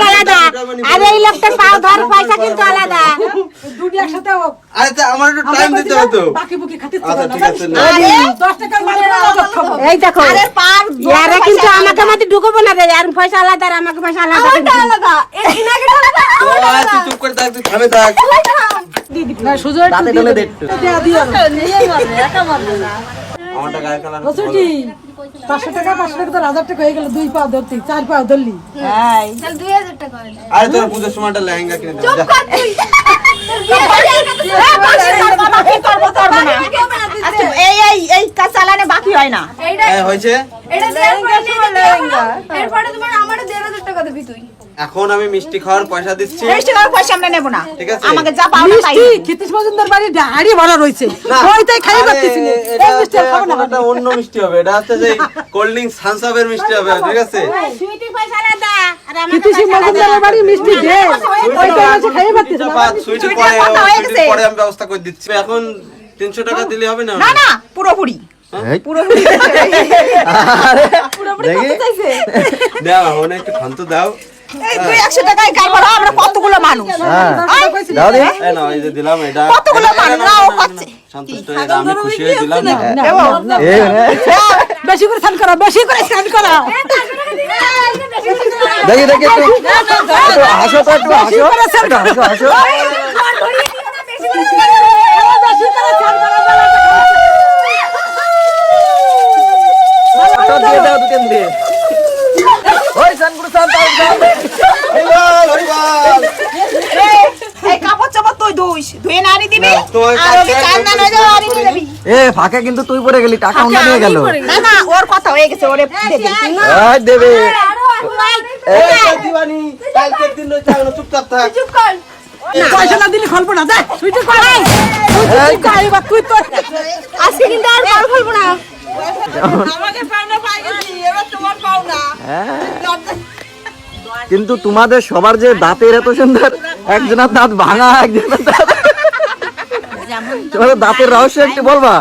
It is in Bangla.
আলাদা আর এই লোকটার পাও ধর পয়সা কিন্তু আলাদা দুটি একসাথে হোক। আচ্ছা আমার একটু টাইম দিতে হবে তো। বাকি বুকি খাতির আচ্ছা ঠিক আছে না। আরে 10 টাকা মানে খাবো। এই দেখো আরে পার ইয়ারে কিন্তু আমাকে মাটি ঢুকবো না রে আর পয়সা আলাদা আর আমাকে পয়সা আলাদা আলাদা ইনাকে আলাদা তুই চুপ করে থাক, তুই থামে থাক। না সুজয় দাঁতে ঢেলে দে একটু। দিও নিয়ে মারবে একা মারবে না আমারটা গায়ের কালার রসুটি 500 টাকা 500 টাকা তো 1000 টাকা হয়ে গেল 2 পা ধরতি 4 পা ধরলি এই তাহলে 2000 টাকা হলো আরে তোর পূজার সময়টা লেহেঙ্গা কিনে দে চুপ যা। কর তুই এই কাজ চালানে বাকি হয় না হ্যাঁ হয়েছে। এটা দেওয়ার পরে লেহেঙ্গা এরপরে তোমার আমারে 1500 টাকা দিবি তুই এখন আমি মিষ্টি খাওয়ার পয়সা দিচ্ছি। রেস্ট করার পয়সা আমরা নেব না ঠিক আছে। আমাকে যা পাও না তাই মিষ্টি ক্ষিতিশ মজুমদার বাড়ি হাড়ি ভরা রয়েছে ওইটাই খাই আরে, পাচ্ছিস না এটা এই মিষ্টি আর খাবো না এখন একটা অন্য মিষ্টি হবে। এটা হচ্ছে যে কোল্ড ড্রিঙ্কস থামস আপের মিষ্টি হবে, ঠিক আছে? সুইটি পয়সা আলাদা আর আমাকে ক্ষিতিশ মজুমদারের বাড়ি মিষ্টি দে ওইটাই আছে খাই পাচ্ছিস না সুইটি সুইটির পরে কথা হয়ে সুইটির গেছে। পরে আমি ব্যবস্থা করে দিচ্ছি। এখন 300 টাকা দিলে হবে না? না না পুরোপুরি পুরোপুরি দেখি দাও অনেক একটু খান্ত দাও। এই 200 টাকায় কার বড় আমরা কতগুলো মানুষ হ্যাঁ দাও দে। এই নাও, এই যে দিলাম এটা। কতগুলো মানুষ না ও করছে সন্তুষ্ট হয়ে আমি খুশি হয়ে দিলাম। এই বেশি করে স্নান করো বেশি করে স্নান করো দেখি দেখি একটু হাসো তো একটু হাসো একটু হাসো হাসো তো দিয়ে দাও দুটেন দিয়ে ওই সানগুলো সান হরিবল হরিবল। এই কাপড় চাপড় তুই ধুয়ে না আনি দিবি না, তোমার আর ওকে কাছে কান্না নয় যাও আনি দিবি এ ফাঁকে কিন্তু তুই পড়ে গেলি টাকা অন্য নিয়ে গেল না না ওর কথা হয়ে গেছে ওরে দেবে আয় দেবে এই দিবানি কালকে দিন রইছে এখন চুপচাপ থাক। চুপ কর পয়সা না দিলে খলবো না দেখ সুইটি করে তুই তো আজকে কিন্তু আর ফল ফলবো না কিন্তু তোমাদের সবার যে দাঁতের এত সুন্দর একজনের দাঁত ভাঙা একজনের দাঁত তোমাদের দাঁতের রহস্য একটু বলবা